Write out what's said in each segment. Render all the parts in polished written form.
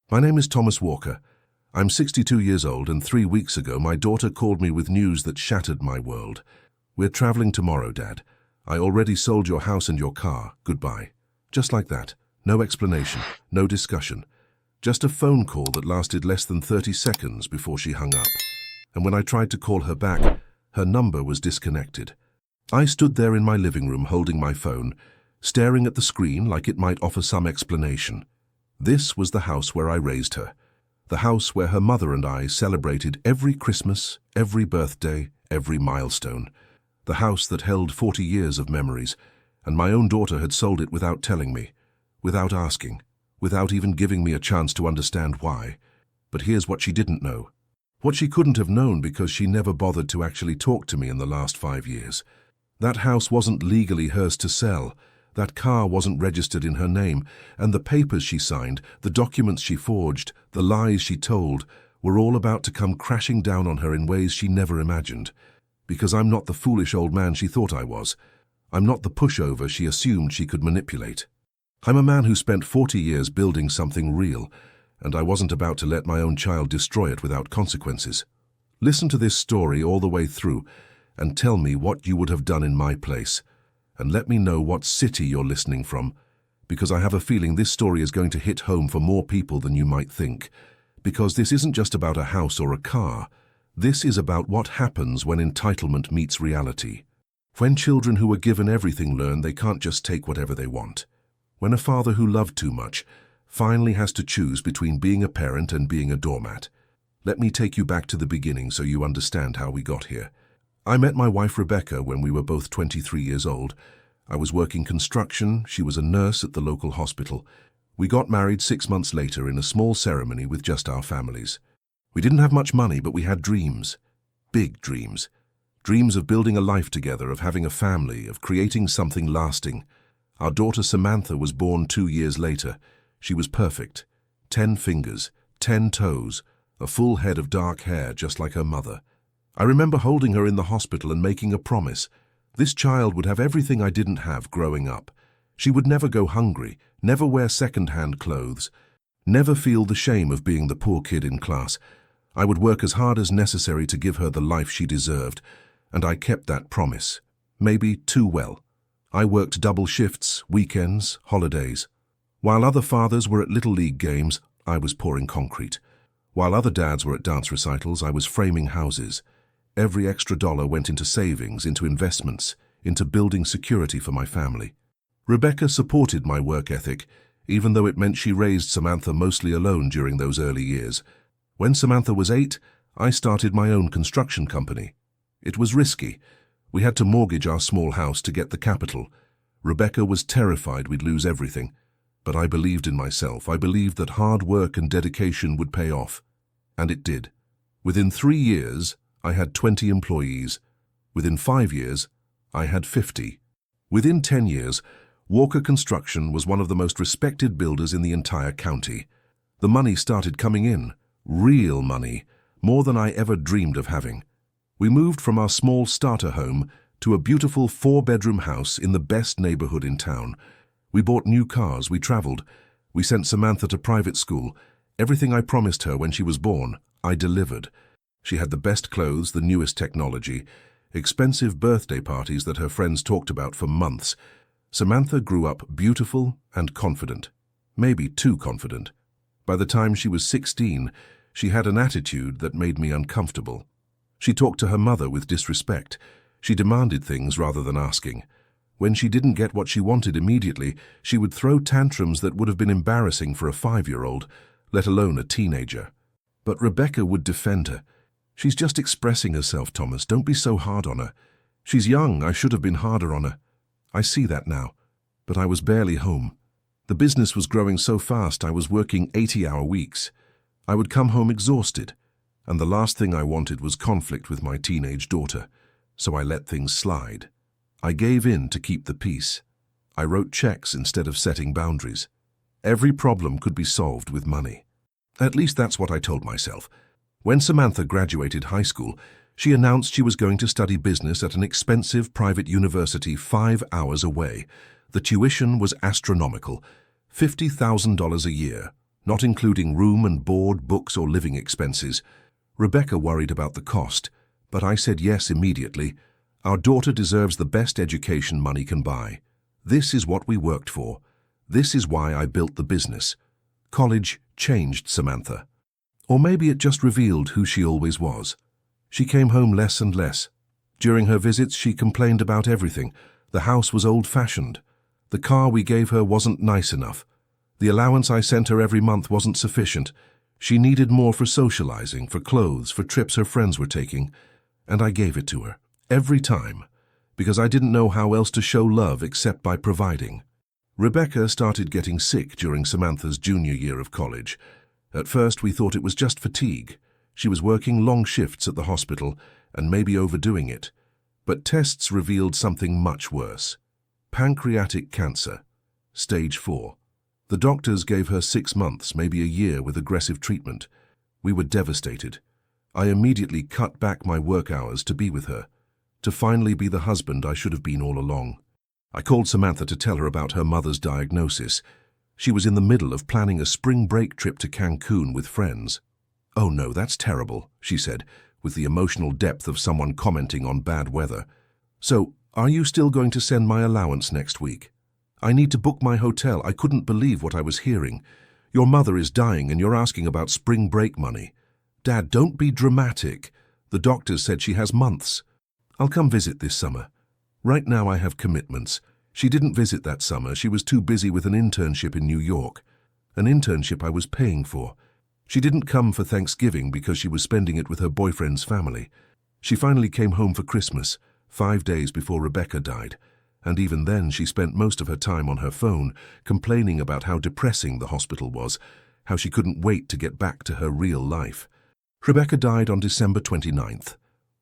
My name is Thomas Walker. I'm 62 years old, and 3 weeks ago my daughter called me with news that shattered my world. We're traveling tomorrow, Dad. I already sold your house and your car. Goodbye. Just like that. No explanation, no discussion. Just a phone call that lasted less than 30 seconds before she hung up. And when I tried to call her back, her number was disconnected. I stood there in my living room holding my phone, staring at the screen like it might offer some explanation. This was the house where I raised her. The house where her mother and I celebrated every Christmas, every birthday, every milestone. The house that held 40 years of memories, and my own daughter had sold it without telling me, without asking, without even giving me a chance to understand why. But here's what she didn't know. What she couldn't have known because she never bothered to actually talk to me in the last 5 years. That house wasn't legally hers to sell. That car wasn't registered in her name, and the papers she signed, the documents she forged, the lies she told, were all about to come crashing down on her in ways she never imagined. Because I'm not the foolish old man she thought I was. I'm not the pushover she assumed she could manipulate. I'm a man who spent 40 years building something real, and I wasn't about to let my own child destroy it without consequences. Listen to this story all the way through, and tell me what you would have done in my place. And let me know what city you're listening from, because I have a feeling this story is going to hit home for more people than you might think. Because this isn't just about a house or a car. This is about what happens when entitlement meets reality. When children who are given everything learn they can't just take whatever they want. When a father who loved too much finally has to choose between being a parent and being a doormat. Let me take you back to the beginning so you understand how we got here. I met my wife Rebecca when we were both 23 years old. I was working construction, she was a nurse at the local hospital. We got married 6 months later in a small ceremony with just our families. We didn't have much money, but we had dreams. Big dreams. Dreams of building a life together, of having a family, of creating something lasting. Our daughter Samantha was born 2 years later. She was perfect. 10 fingers, 10 toes, a full head of dark hair just like her mother. I remember holding her in the hospital and making a promise. This child would have everything I didn't have growing up. She would never go hungry, never wear second-hand clothes, never feel the shame of being the poor kid in class. I would work as hard as necessary to give her the life she deserved, and I kept that promise. Maybe too well. I worked double shifts, weekends, holidays. While other fathers were at Little League games, I was pouring concrete. While other dads were at dance recitals, I was framing houses. Every extra dollar went into savings, into investments, into building security for my family. Rebecca supported my work ethic, even though it meant she raised Samantha mostly alone during those early years. When Samantha was 8, I started my own construction company. It was risky. We had to mortgage our small house to get the capital. Rebecca was terrified we'd lose everything. But I believed in myself. I believed that hard work and dedication would pay off. And it did. Within 3 years, I had 20 employees. Within 5 years, I had 50. Within 10 years, Walker Construction was one of the most respected builders in the entire county. The money started coming in. Real money. More than I ever dreamed of having. We moved from our small starter home to a beautiful 4-bedroom house in the best neighborhood in town. We bought new cars, we traveled. We sent Samantha to private school. Everything I promised her when she was born, I delivered. She had the best clothes, the newest technology, expensive birthday parties that her friends talked about for months. Samantha grew up beautiful and confident. Maybe too confident. By the time she was 16, she had an attitude that made me uncomfortable. She talked to her mother with disrespect. She demanded things rather than asking. When she didn't get what she wanted immediately, she would throw tantrums that would have been embarrassing for a 5-year-old, let alone a teenager. But Rebecca would defend her. She's just expressing herself, Thomas. Don't be so hard on her. She's young. I should have been harder on her. I see that now. But I was barely home. The business was growing so fast I was working 80-hour weeks. I would come home exhausted, and the last thing I wanted was conflict with my teenage daughter, so I let things slide. I gave in to keep the peace. I wrote checks instead of setting boundaries. Every problem could be solved with money. At least that's what I told myself. When Samantha graduated high school, she announced she was going to study business at an expensive private university 5 hours away. The tuition was astronomical, $50,000 a year. not including room and board, books or living expenses. Rebecca worried about the cost, but I said yes immediately. Our daughter deserves the best education money can buy. This is what we worked for. This is why I built the business. College changed Samantha. Or maybe it just revealed who she always was. She came home less and less. During her visits, she complained about everything. The house was old-fashioned. The car we gave her wasn't nice enough. The allowance I sent her every month wasn't sufficient. She needed more for socializing, for clothes, for trips her friends were taking. And I gave it to her, every time, because I didn't know how else to show love except by providing. Rebecca started getting sick during Samantha's junior year of college. At first, we thought it was just fatigue. She was working long shifts at the hospital and maybe overdoing it. But tests revealed something much worse. Pancreatic cancer, stage 4. The doctors gave her 6 months, maybe a year, with aggressive treatment. We were devastated. I immediately cut back my work hours to be with her, to finally be the husband I should have been all along. I called Samantha to tell her about her mother's diagnosis. She was in the middle of planning a spring break trip to Cancun with friends. "Oh no, that's terrible," she said, with the emotional depth of someone commenting on bad weather. "So, are you still going to send my allowance next week? I need to book my hotel. I couldn't believe what I was hearing. Your mother is dying and you're asking about spring break money. Dad, don't be dramatic. The doctors said she has months. I'll come visit this summer. Right now I have commitments." She didn't visit that summer. She was too busy with an internship in New York. An internship I was paying for. She didn't come for Thanksgiving because she was spending it with her boyfriend's family. She finally came home for Christmas, 5 days before Rebecca died. And even then she spent most of her time on her phone, complaining about how depressing the hospital was, how she couldn't wait to get back to her real life. Rebecca died on December 29th.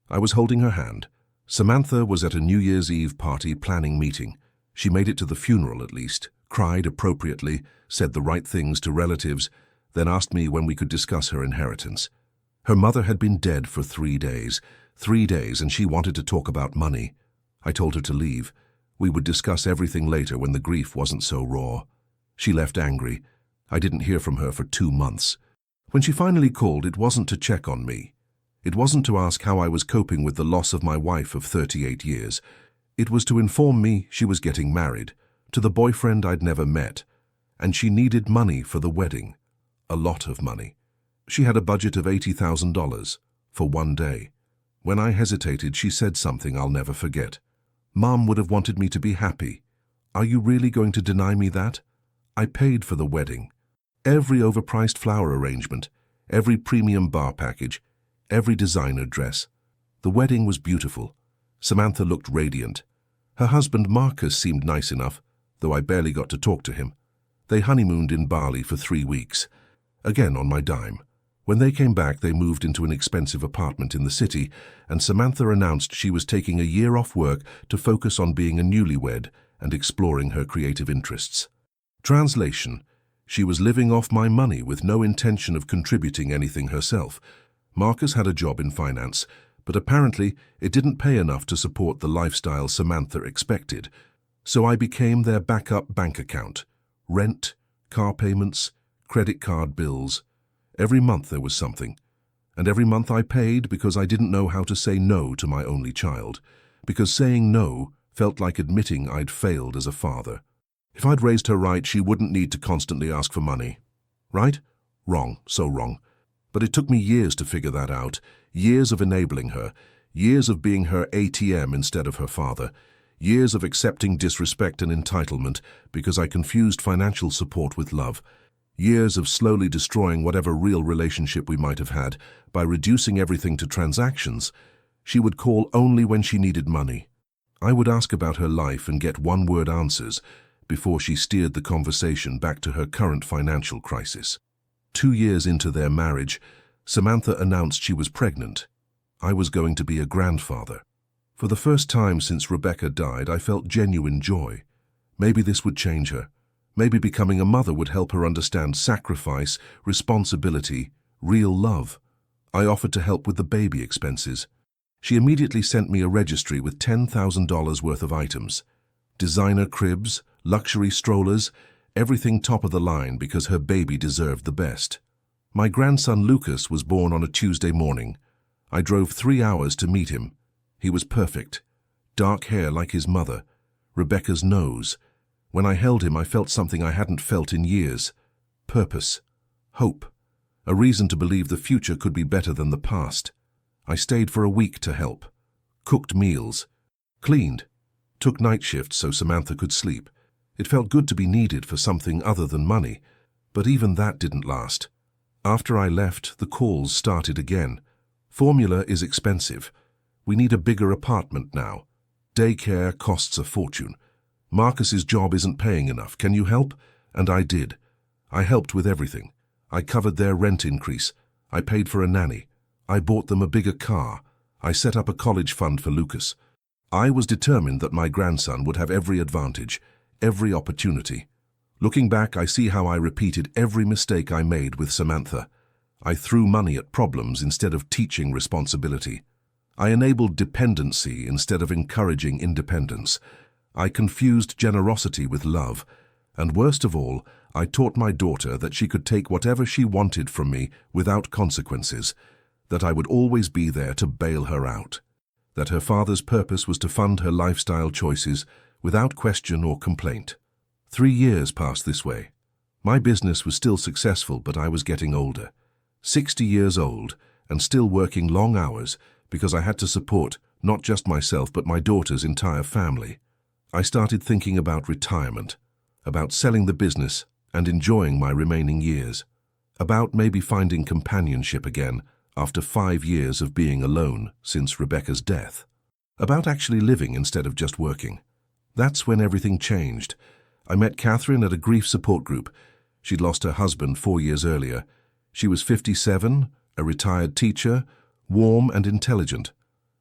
I was holding her hand. Samantha was at a New Year's Eve party planning meeting. She made it to the funeral at least, cried appropriately, said the right things to relatives, then asked me when we could discuss her inheritance. Her mother had been dead for 3 days. 3 days, and she wanted to talk about money. I told her to leave. We would discuss everything later when the grief wasn't so raw. She left angry. I didn't hear from her for 2 months. When she finally called, it wasn't to check on me. It wasn't to ask how I was coping with the loss of my wife of 38 years. It was to inform me she was getting married, to the boyfriend I'd never met, and she needed money for the wedding. A lot of money. She had a budget of $80,000 for 1 day. When I hesitated, she said something I'll never forget. "Mom would have wanted me to be happy. Are you really going to deny me that? I paid for the wedding. Every overpriced flower arrangement, every premium bar package, every designer dress. The wedding was beautiful. Samantha looked radiant. Her husband Marcus seemed nice enough, though I barely got to talk to him. They honeymooned in Bali for 3 weeks, again on my dime. When they came back, they moved into an expensive apartment in the city, and Samantha announced she was taking a year off work to focus on being a newlywed and exploring her creative interests. Translation: she was living off my money with no intention of contributing anything herself. Marcus had a job in finance, but apparently it didn't pay enough to support the lifestyle Samantha expected. So I became their backup bank account. Rent, car payments, credit card bills. Every month there was something. And every month I paid because I didn't know how to say no to my only child. Because saying no felt like admitting I'd failed as a father. If I'd raised her right, she wouldn't need to constantly ask for money. Right? Wrong, so wrong. But it took me years to figure that out, years of enabling her, years of being her ATM instead of her father, years of accepting disrespect and entitlement because I confused financial support with love, years of slowly destroying whatever real relationship we might have had by reducing everything to transactions. She would call only when she needed money. I would ask about her life and get one-word answers before she steered the conversation back to her current financial crisis. 2 years into their marriage, Samantha announced she was pregnant. I was going to be a grandfather. For the first time since Rebecca died, I felt genuine joy. Maybe this would change her. Maybe becoming a mother would help her understand sacrifice, responsibility, real love. I offered to help with the baby expenses. She immediately sent me a registry with $10,000 worth of items. Designer cribs, luxury strollers, everything top of the line because her baby deserved the best. My grandson Lucas was born on a Tuesday morning. I drove 3 hours to meet him. He was perfect. Dark hair like his mother, Rebecca's nose. When I held him, I felt something I hadn't felt in years. Purpose. Hope. A reason to believe the future could be better than the past. I stayed for a week to help. Cooked meals. Cleaned. Took night shifts so Samantha could sleep. It felt good to be needed for something other than money, but even that didn't last. After I left, the calls started again. Formula is expensive. We need a bigger apartment now. Daycare costs a fortune. Marcus's job isn't paying enough. Can you help? And I did. I helped with everything. I covered their rent increase. I paid for a nanny. I bought them a bigger car. I set up a college fund for Lucas. I was determined that my grandson would have every advantage, every opportunity. Looking back, I see how I repeated every mistake I made with Samantha. I threw money at problems instead of teaching responsibility. I enabled dependency instead of encouraging independence. I confused generosity with love, and worst of all, I taught my daughter that she could take whatever she wanted from me without consequences, that I would always be there to bail her out, that her father's purpose was to fund her lifestyle choices without question or complaint. 3 years passed this way. My business was still successful, but I was getting older. 60 years old and still working long hours because I had to support not just myself but my daughter's entire family. I started thinking about retirement, about selling the business and enjoying my remaining years, about maybe finding companionship again after 5 years of being alone since Rebecca's death, about actually living instead of just working. That's when everything changed. I met Catherine at a grief support group. She'd lost her husband 4 years earlier. She was 57, a retired teacher, warm and intelligent.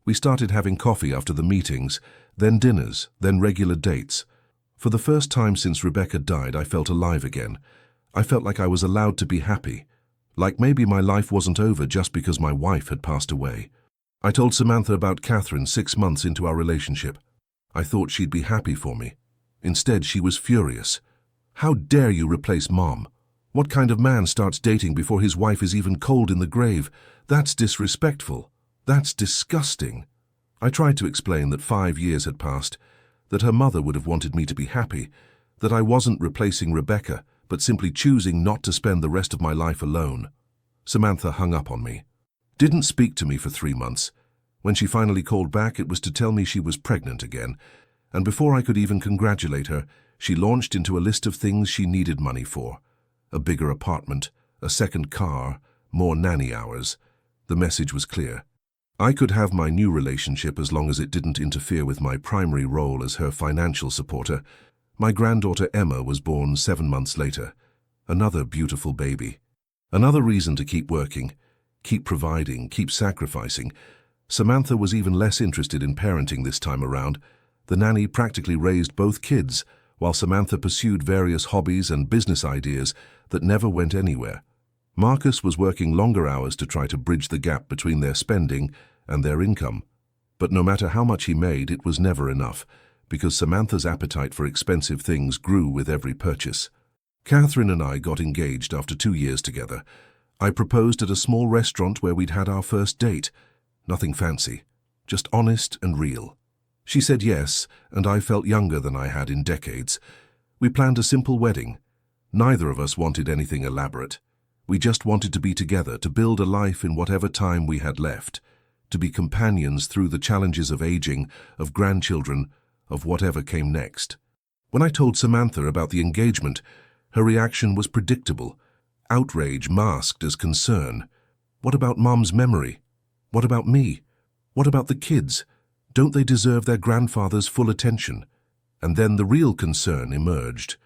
We started having coffee after the meetings, then dinners, then regular dates. For the first time since Rebecca died, I felt alive again. I felt like I was allowed to be happy, like maybe my life wasn't over just because my wife had passed away. I told Samantha about Catherine 6 months into our relationship. I thought she'd be happy for me. Instead, she was furious. How dare you replace Mom? What kind of man starts dating before his wife is even cold in the grave? That's disrespectful. That's disgusting. I tried to explain that 5 years had passed, that her mother would have wanted me to be happy, that I wasn't replacing Rebecca, but simply choosing not to spend the rest of my life alone. Samantha hung up on me. Didn't speak to me for 3 months. When she finally called back, it was to tell me she was pregnant again, and before I could even congratulate her, she launched into a list of things she needed money for. A bigger apartment, a second car, more nanny hours. The message was clear. I could have my new relationship as long as it didn't interfere with my primary role as her financial supporter. My granddaughter Emma was born 7 months later. Another beautiful baby. Another reason to keep working, keep providing, keep sacrificing. Samantha was even less interested in parenting this time around. The nanny practically raised both kids, while Samantha pursued various hobbies and business ideas that never went anywhere. Marcus was working longer hours to try to bridge the gap between their spending and their income. But no matter how much he made, it was never enough, because Samantha's appetite for expensive things grew with every purchase. Catherine and I got engaged after 2 years together. I proposed at a small restaurant where we'd had our first date. Nothing fancy, just honest and real. She said yes, and I felt younger than I had in decades. We planned a simple wedding. Neither of us wanted anything elaborate. We just wanted to be together, to build a life in whatever time we had left, to be companions through the challenges of aging, of grandchildren, of whatever came next. When I told Samantha about the engagement, her reaction was predictable. Outrage masked as concern. What about Mom's memory? What about me? What about the kids? Don't they deserve their grandfather's full attention? And then the real concern emerged.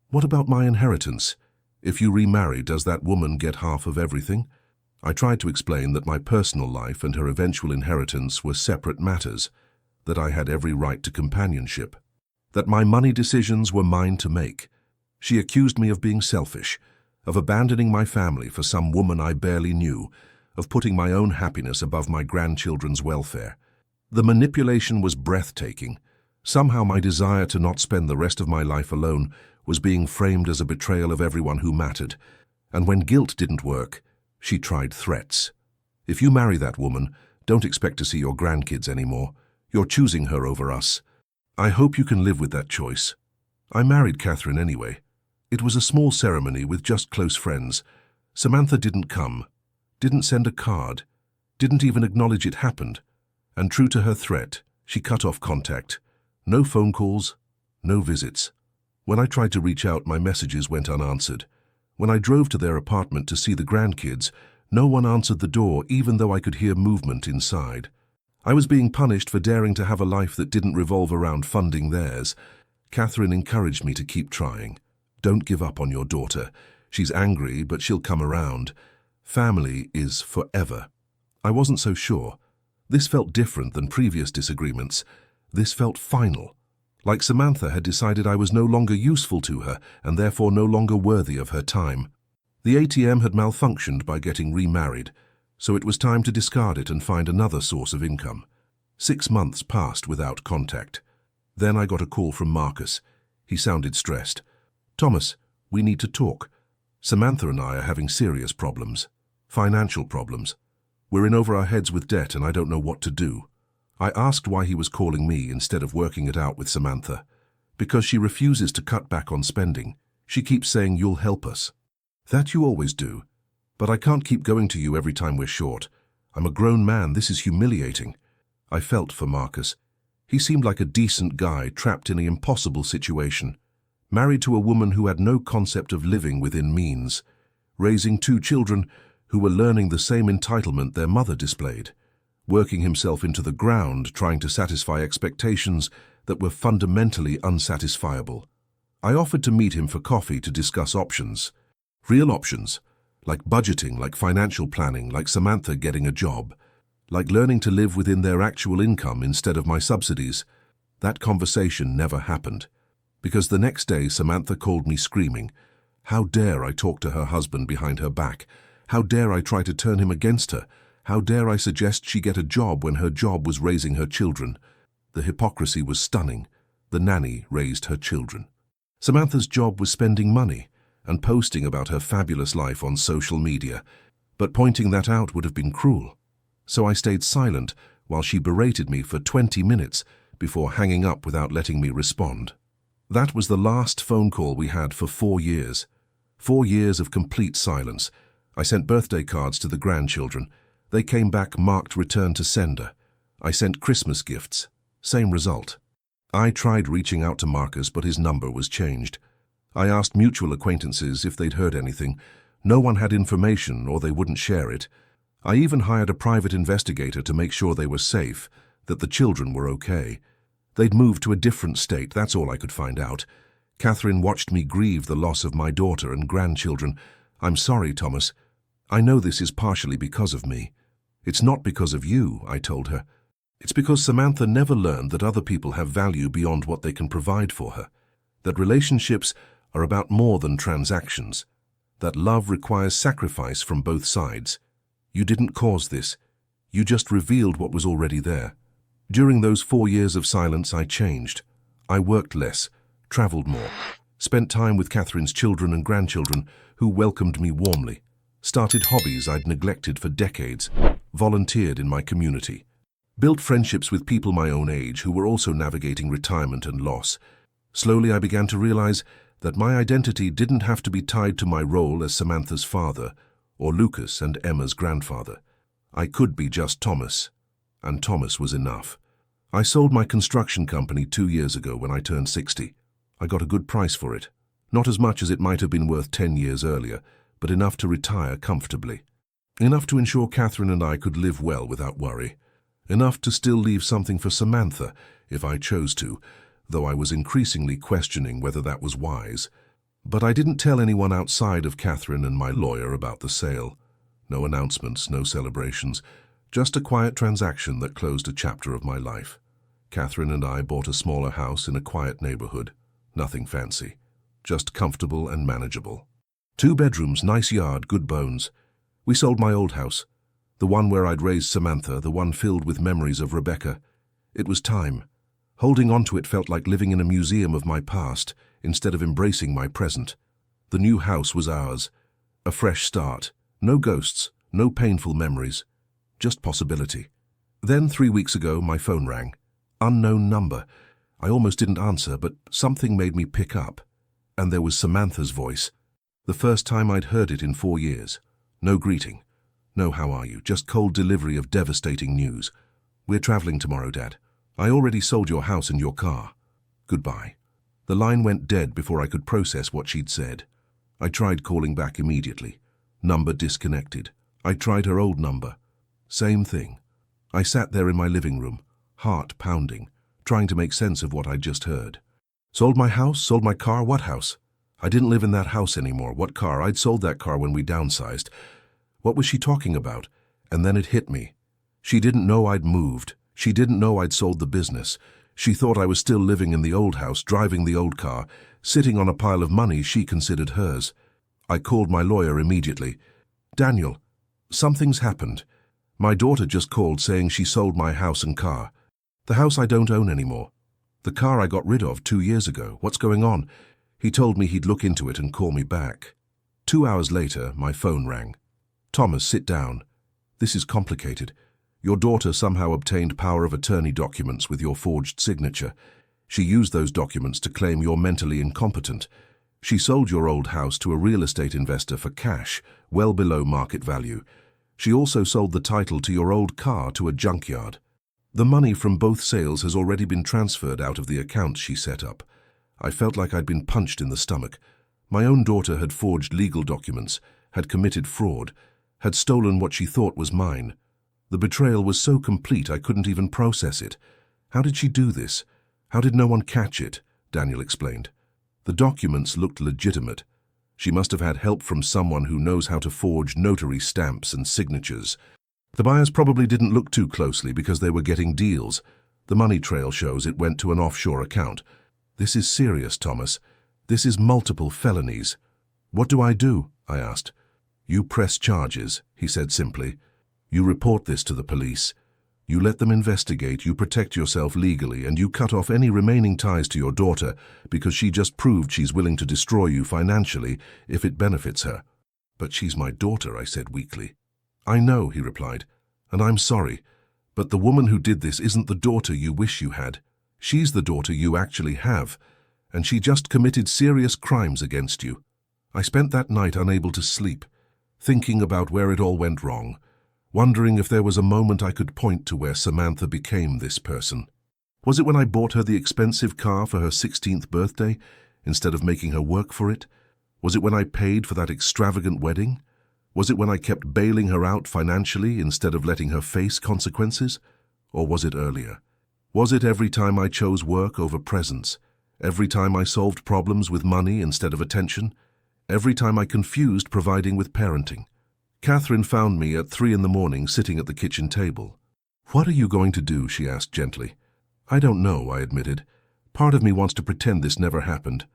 What about my inheritance? If you remarry, does that woman get half of everything? I tried to explain that my personal life and her eventual inheritance were separate matters, that I had every right to companionship, that my money decisions were mine to make. She accused me of being selfish, of abandoning my family for some woman I barely knew, of putting my own happiness above my grandchildren's welfare. The manipulation was breathtaking. Somehow my desire to not spend the rest of my life alone was being framed as a betrayal of everyone who mattered. And when guilt didn't work, she tried threats. If you marry that woman, don't expect to see your grandkids anymore. You're choosing her over us. I hope you can live with that choice. I married Catherine anyway. It was a small ceremony with just close friends. Samantha didn't come, didn't send a card, didn't even acknowledge it happened. And true to her threat, she cut off contact. No phone calls, no visits. When I tried to reach out, my messages went unanswered. When I drove to their apartment to see the grandkids, no one answered the door, even though I could hear movement inside. I was being punished for daring to have a life that didn't revolve around funding theirs. Catherine encouraged me to keep trying. Don't give up on your daughter. She's angry, but she'll come around. Family is forever. I wasn't so sure. This felt different than previous disagreements. This felt final. Like Samantha had decided I was no longer useful to her and therefore no longer worthy of her time. The ATM had malfunctioned by getting remarried, so it was time to discard it and find another source of income. 6 months passed without contact. Then I got a call from Marcus. He sounded stressed. "Thomas, we need to talk. Samantha and I are having serious problems. Financial problems. We're in over our heads with debt and I don't know what to do." I asked why he was calling me instead of working it out with Samantha. "Because she refuses to cut back on spending. She keeps saying you'll help us." "That you always do. But I can't keep going to you every time we're short. I'm a grown man, this is humiliating." I felt for Marcus. He seemed like a decent guy trapped in an impossible situation. Married to a woman who had no concept of living within means. Raising 2 children who were learning the same entitlement their mother displayed. Working himself into the ground trying to satisfy expectations that were fundamentally unsatisfiable. I offered to meet him for coffee to discuss options. Real options. Like budgeting, like financial planning, like Samantha getting a job. Like learning to live within their actual income instead of my subsidies. That conversation never happened. Because the next day Samantha called me screaming. How dare I talk to her husband behind her back? How dare I try to turn him against her? How dare I suggest she get a job when her job was raising her children? The hypocrisy was stunning. The nanny raised her children. Samantha's job was spending money and posting about her fabulous life on social media. But pointing that out would have been cruel. So I stayed silent while she berated me for 20 minutes before hanging up without letting me respond. That was the last phone call we had for 4 years. 4 years of complete silence. I sent birthday cards to the grandchildren. They came back marked return to sender. I sent Christmas gifts. Same result. I tried reaching out to Marcus, but his number was changed. I asked mutual acquaintances if they'd heard anything. No one had information or they wouldn't share it. I even hired a private investigator to make sure they were safe, that the children were okay. They'd moved to a different state, that's all I could find out. Catherine watched me grieve the loss of my daughter and grandchildren. "I'm sorry, Thomas. I know this is partially because of me. It's not because of you," I told her. "It's because Samantha never learned that other people have value beyond what they can provide for her. That relationships are about more than transactions. That love requires sacrifice from both sides. You didn't cause this. You just revealed what was already there." During those 4 years of silence, I changed. I worked less, traveled more, spent time with Catherine's children and grandchildren who welcomed me warmly, started hobbies I'd neglected for decades, volunteered in my community, built friendships with people my own age who were also navigating retirement and loss. Slowly I began to realize that my identity didn't have to be tied to my role as Samantha's father or Lucas and Emma's grandfather. I could be just Thomas, and Thomas was enough. I sold my construction company 2 years ago when I turned 60. I got a good price for it. Not as much as it might have been worth 10 years earlier, but enough to retire comfortably. Enough to ensure Catherine and I could live well without worry. Enough to still leave something for Samantha, if I chose to, though I was increasingly questioning whether that was wise. But I didn't tell anyone outside of Catherine and my lawyer about the sale. No announcements, no celebrations, just a quiet transaction that closed a chapter of my life. Catherine and I bought a smaller house in a quiet neighborhood. Nothing fancy, just comfortable and manageable. 2 bedrooms, nice yard, good bones. We sold my old house, the one where I'd raised Samantha, the one filled with memories of Rebecca. It was time. Holding on to it felt like living in a museum of my past, instead of embracing my present. The new house was ours. A fresh start. No ghosts, no painful memories. Just possibility. Then 3 weeks ago, my phone rang. Unknown number. I almost didn't answer, but something made me pick up. And there was Samantha's voice. The first time I'd heard it in 4 years. No greeting. No how are you, just cold delivery of devastating news. We're traveling tomorrow, Dad. I already sold your house and your car. Goodbye. The line went dead before I could process what she'd said. I tried calling back immediately. Number disconnected. I tried her old number. Same thing. I sat there in my living room, heart pounding, trying to make sense of what I'd just heard. Sold my house? Sold my car? What house? I didn't live in that house anymore. What car? I'd sold that car when we downsized. What was she talking about? And then it hit me. She didn't know I'd moved. She didn't know I'd sold the business. She thought I was still living in the old house, driving the old car, sitting on a pile of money she considered hers. I called my lawyer immediately. Daniel, something's happened. My daughter just called saying she sold my house and car. The house I don't own anymore. The car I got rid of 2 years ago. What's going on? He told me he'd look into it and call me back. 2 hours later, my phone rang. Thomas, sit down. This is complicated. Your daughter somehow obtained power of attorney documents with your forged signature. She used those documents to claim you're mentally incompetent. She sold your old house to a real estate investor for cash, well below market value. She also sold the title to your old car to a junkyard. The money from both sales has already been transferred out of the accounts she set up. I felt like I'd been punched in the stomach. My own daughter had forged legal documents, had committed fraud, had stolen what she thought was mine. The betrayal was so complete I couldn't even process it. How did she do this? How did no one catch it? Daniel explained. The documents looked legitimate. She must have had help from someone who knows how to forge notary stamps and signatures. The buyers probably didn't look too closely because they were getting deals. The money trail shows it went to an offshore account. This is serious, Thomas. This is multiple felonies. What do I do? I asked. You press charges, he said simply. You report this to the police. You let them investigate, you protect yourself legally, and you cut off any remaining ties to your daughter because she just proved she's willing to destroy you financially if it benefits her. But she's my daughter, I said weakly. I know, he replied, and I'm sorry, but the woman who did this isn't the daughter you wish you had. She's the daughter you actually have, and she just committed serious crimes against you. I spent that night unable to sleep, thinking about where it all went wrong, wondering if there was a moment I could point to where Samantha became this person. Was it when I bought her the expensive car for her 16th birthday, instead of making her work for it? Was it when I paid for that extravagant wedding? Was it when I kept bailing her out financially instead of letting her face consequences? Or was it earlier? Was it every time I chose work over presence? Every time I solved problems with money instead of attention? Every time I confused providing with parenting? Catherine found me at 3 a.m. sitting at the kitchen table. What are you going to do? She asked gently. I don't know, I admitted. Part of me wants to pretend this never happened,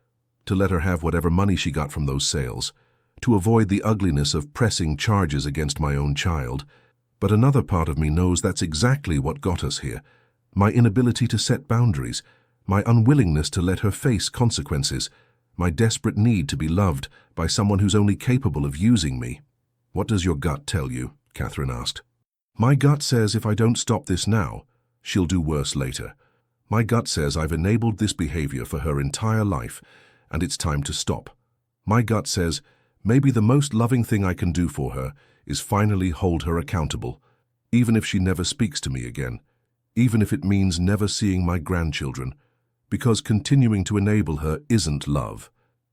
to let her have whatever money she got from those sales, to avoid the ugliness of pressing charges against my own child. But another part of me knows that's exactly what got us here. My inability to set boundaries, my unwillingness to let her face consequences, my desperate need to be loved by someone who's only capable of using me. What does your gut tell you? Catherine asked. My gut says if I don't stop this now, she'll do worse later. My gut says I've enabled this behavior for her entire life, and it's time to stop. My gut says maybe the most loving thing I can do for her is finally hold her accountable, even if she never speaks to me again, even if it means never seeing my grandchildren, because continuing to enable her isn't love.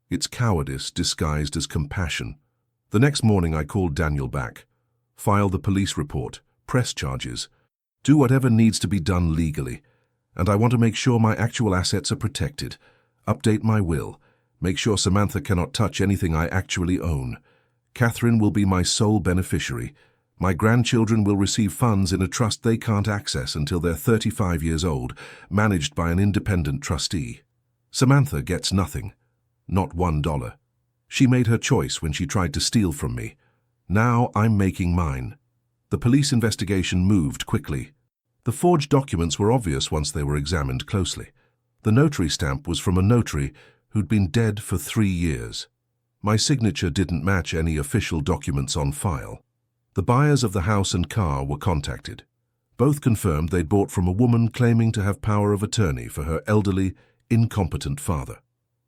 It's cowardice disguised as compassion. The next morning I called Daniel back. File the police report, press charges, do whatever needs to be done legally, and I want to make sure my actual assets are protected, update my will, make sure Samantha cannot touch anything I actually own. Catherine will be my sole beneficiary. My grandchildren will receive funds in a trust they can't access until they're 35 years old, managed by an independent trustee. Samantha gets nothing, not $1. She made her choice when she tried to steal from me. Now I'm making mine. The police investigation moved quickly. The forged documents were obvious once they were examined closely. The notary stamp was from a notary who'd been dead for 3 years. My signature didn't match any official documents on file. The buyers of the house and car were contacted. Both confirmed they'd bought from a woman claiming to have power of attorney for her elderly, incompetent father.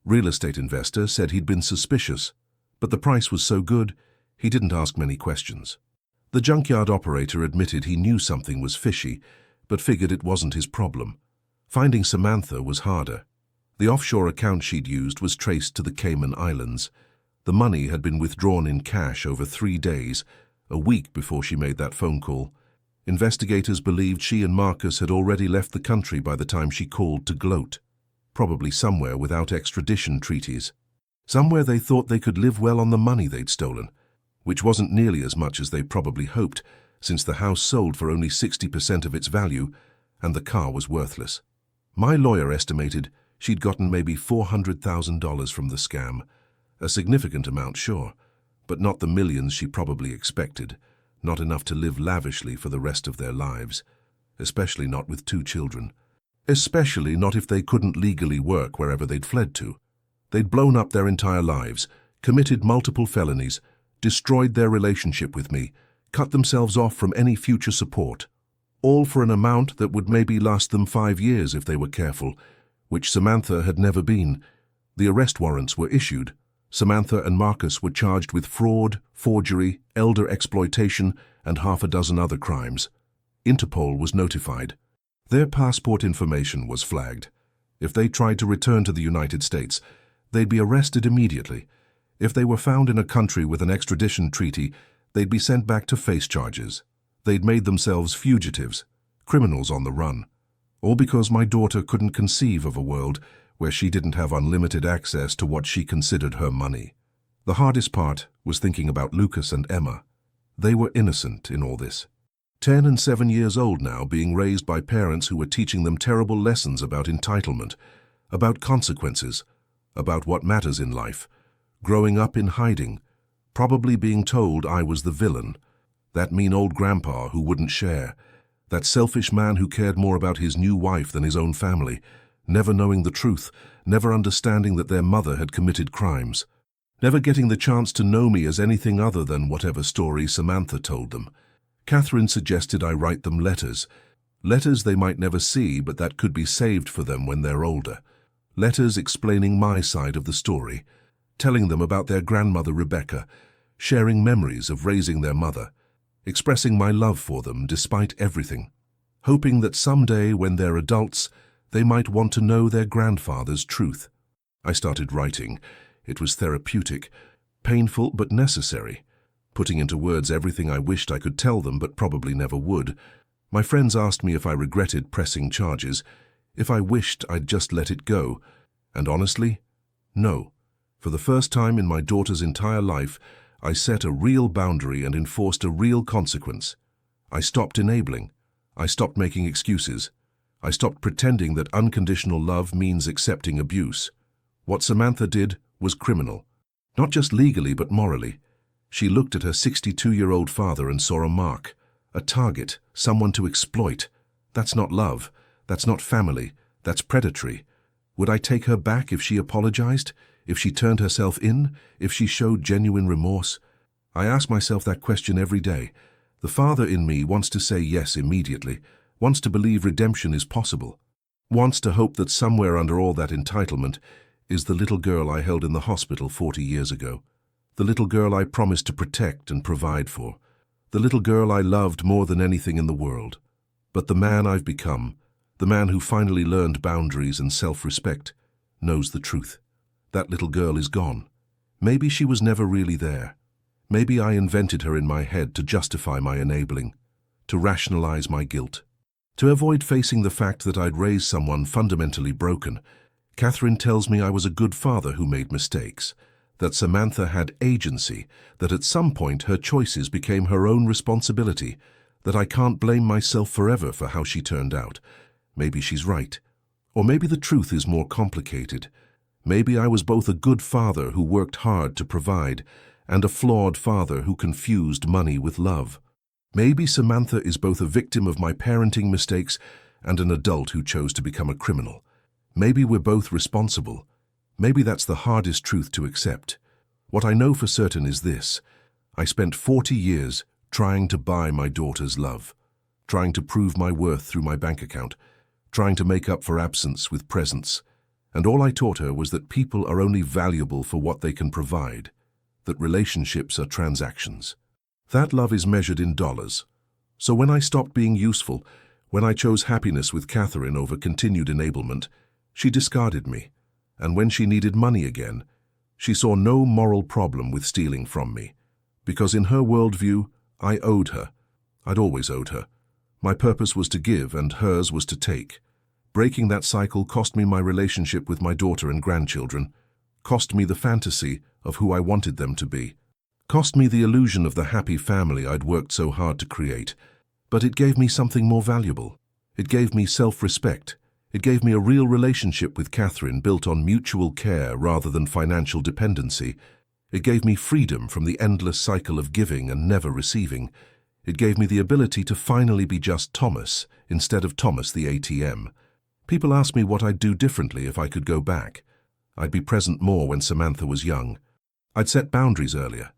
Real estate investor said he'd been suspicious, but the price was so good, he didn't ask many questions. The junkyard operator admitted he knew something was fishy, but figured it wasn't his problem. Finding Samantha was harder. The offshore account she'd used was traced to the Cayman Islands. The money had been withdrawn in cash over 3 days, a week before she made that phone call. Investigators believed she and Marcus had already left the country by the time she called to gloat. Probably somewhere without extradition treaties. Somewhere they thought they could live well on the money they'd stolen, which wasn't nearly as much as they probably hoped, since the house sold for only 60% of its value and the car was worthless. My lawyer estimated she'd gotten maybe $400,000 from the scam. A significant amount, sure, but not the millions she probably expected, not enough to live lavishly for the rest of their lives, especially not with 2 children. Especially not if they couldn't legally work wherever they'd fled to. They'd blown up their entire lives, committed multiple felonies, destroyed their relationship with me, cut themselves off from any future support, all for an amount that would maybe last them 5 years if they were careful, which Samantha had never been. The arrest warrants were issued. Samantha and Marcus were charged with fraud, forgery, elder exploitation, and half a dozen other crimes. Interpol was notified. Their passport information was flagged. If they tried to return to the United States, they'd be arrested immediately. If they were found in a country with an extradition treaty, they'd be sent back to face charges. They'd made themselves fugitives, criminals on the run. All because my daughter couldn't conceive of a world where she didn't have unlimited access to what she considered her money. The hardest part was thinking about Lucas and Emma. They were innocent in all this. 10 and 7 years old now, being raised by parents who were teaching them terrible lessons about entitlement, about consequences, about what matters in life, growing up in hiding, probably being told I was the villain, that mean old grandpa who wouldn't share, that selfish man who cared more about his new wife than his own family, never knowing the truth, never understanding that their mother had committed crimes, never getting the chance to know me as anything other than whatever story Samantha told them. Catherine suggested I write them letters. Letters they might never see, but that could be saved for them when they're older. Letters explaining my side of the story, telling them about their grandmother Rebecca, sharing memories of raising their mother, expressing my love for them despite everything, hoping that someday when they're adults, they might want to know their grandfather's truth. I started writing. It was therapeutic, painful but necessary, putting into words everything I wished I could tell them but probably never would. My friends asked me if I regretted pressing charges, if I wished I'd just let it go, and honestly, no. For the first time in my daughter's entire life, I set a real boundary and enforced a real consequence. I stopped enabling. I stopped making excuses. I stopped pretending that unconditional love means accepting abuse. What Samantha did was criminal, not just legally but morally. She looked at her 62-year-old father and saw a mark, a target, someone to exploit. That's not love. That's not family. That's predatory. Would I take her back if she apologized? If she turned herself in? If she showed genuine remorse? I ask myself that question every day. The father in me wants to say yes immediately, wants to believe redemption is possible, wants to hope that somewhere under all that entitlement is the little girl I held in the hospital 40 years ago, the little girl I promised to protect and provide for, the little girl I loved more than anything in the world. But the man I've become, the man who finally learned boundaries and self-respect, knows the truth. That little girl is gone. Maybe she was never really there. Maybe I invented her in my head to justify my enabling, to rationalize my guilt. To avoid facing the fact that I'd raised someone fundamentally broken, Catherine tells me I was a good father who made mistakes, that Samantha had agency, that at some point her choices became her own responsibility, that I can't blame myself forever for how she turned out. Maybe she's right. Or maybe the truth is more complicated. Maybe I was both a good father who worked hard to provide and a flawed father who confused money with love. Maybe Samantha is both a victim of my parenting mistakes and an adult who chose to become a criminal. Maybe we're both responsible. Maybe that's the hardest truth to accept. What I know for certain is this: I spent 40 years trying to buy my daughter's love, trying to prove my worth through my bank account, trying to make up for absence with presence. And all I taught her was that people are only valuable for what they can provide, that relationships are transactions. That love is measured in dollars. So when I stopped being useful, when I chose happiness with Catherine over continued enablement, she discarded me. And when she needed money again, she saw no moral problem with stealing from me. Because in her worldview, I owed her. I'd always owed her. My purpose was to give, and hers was to take. Breaking that cycle cost me my relationship with my daughter and grandchildren, cost me the fantasy of who I wanted them to be, cost me the illusion of the happy family I'd worked so hard to create. But it gave me something more valuable. It gave me self-respect. It gave me a real relationship with Catherine built on mutual care rather than financial dependency. It gave me freedom from the endless cycle of giving and never receiving. It gave me the ability to finally be just Thomas instead of Thomas the ATM. People ask me what I'd do differently if I could go back. I'd be present more when Samantha was young. I'd set boundaries earlier.